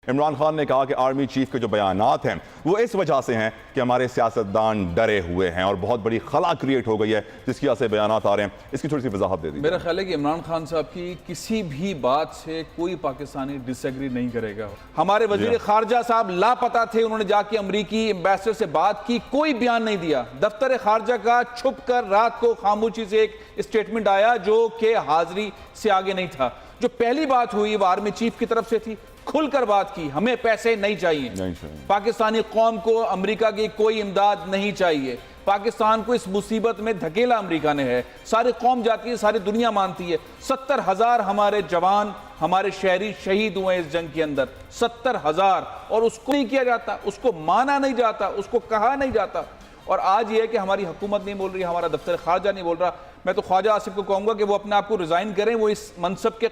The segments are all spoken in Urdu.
عمران خان نے کہا کہ آرمی چیف کے جو بیانات ہیں وہ اس وجہ سے ہیں کہ ہمارے سیاستدان ڈرے ہوئے ہیں اور بہت بڑی خلا کریٹ ہو گئی ہے جس کی وجہ سے بیانات آ رہے ہیں. اس کی تھوڑی سی وضاحت دے دیجیے. میرا خیال ہے کہ عمران خان صاحب کی کسی بھی بات سے کوئی پاکستانی ڈس ایگری نہیں کرے گا. ہمارے وزیر خارجہ صاحب لاپتہ تھے، انہوں نے جا کے امریکی ایمبیسڈر سے بات کی، کوئی بیان نہیں دیا. دفتر خارجہ کا چھپ کر رات کو خاموشی سے ایک اسٹیٹمنٹ آیا جو کہ حاضری سے آگے نہیں تھا. جو پہلی بات ہوئی وہ آرمی چیف کی طرف سے تھی، کھل کر بات کی، ہمیں پیسے نہیں چاہیے، پاکستانی قوم کو امریکہ کی کوئی امداد نہیں چاہیے، پاکستان کو اس مصیبت میں دھکیلا امریکہ نے ہے، ساری قوم جاتی ہے، ساری دنیا مانتی ہے. 70,000 ہمارے جوان، ہمارے شہری شہید ہوئے اس جنگ کے اندر، 70,000، اور اس کو نہیں کیا جاتا، اس کو مانا نہیں جاتا، اس کو کہا نہیں جاتا. اور آج یہ ہے کہ ہماری حکومت نہیں بول رہی، ہمارا دفتر خارجہ نہیں بول رہا. میں تو خواجہ آصف کو کہوں گا کہ وہ اپنے آپ کو ریزائن کریں، وہ اس منصب کے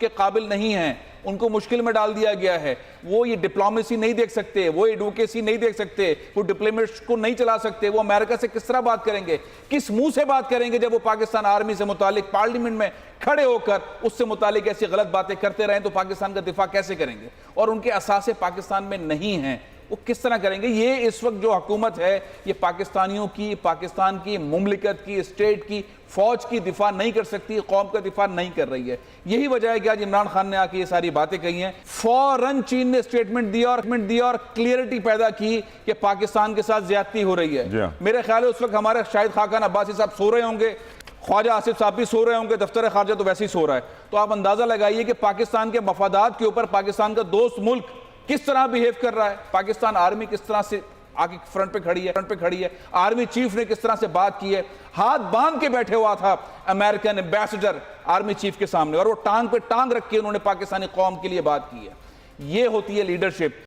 قابل نہیں ہیں، ان کو مشکل میں ڈال دیا گیا ہے. وہ یہ ڈپلومیسی نہیں دیکھ سکتے، وہ ایڈوکیسی نہیں دیکھ سکتے، وہ ڈپلومیٹ کو نہیں چلا سکتے. وہ امریکہ سے کس طرح بات کریں گے، کس منہ سے بات کریں گے جب وہ پاکستان آرمی سے متعلق پارلیمنٹ میں کھڑے ہو کر اس سے متعلق ایسی غلط باتیں کرتے رہیں تو پاکستان کا دفاع کیسے کریں گے؟ اور ان کے اثاثے پاکستان میں نہیں ہیں، وہ کس طرح کریں گے؟ یہ اس وقت جو حکومت ہے یہ پاکستانیوں کی، پاکستان کی مملکت کی، اسٹیٹ کی، فوج کی دفاع نہیں کر سکتی، قوم کا دفاع نہیں کر رہی ہے. یہی وجہ ہے کہ آج عمران خان نے آ کے یہ ساری باتیں کہی ہیں. فوراً چین نے اسٹیٹمنٹ دیا اور کلیئرٹی پیدا کی کہ پاکستان کے ساتھ زیادتی ہو رہی ہے. میرے خیال ہے اس وقت ہمارے شاہد خاقان عباسی صاحب سو رہے ہوں گے، خواجہ آصف صاحب بھی سو رہے ہوں گے، دفتر خارجہ تو ویسے ہی سو رہا ہے. تو آپ اندازہ لگائیے کہ پاکستان کے مفادات کے اوپر پاکستان کا دوست ملک کس طرح بیہیو کر رہا ہے. پاکستان آرمی کس طرح سے آگے فرنٹ پہ کھڑی ہے، آرمی چیف نے کس طرح سے بات کی ہے. ہاتھ باندھ کے بیٹھے ہوا تھا امریکن ایمبیسڈر آرمی چیف کے سامنے، اور وہ ٹانگ پہ ٹانگ رکھ کے انہوں نے پاکستانی قوم کے لیے بات کی ہے. یہ ہوتی ہے لیڈرشپ.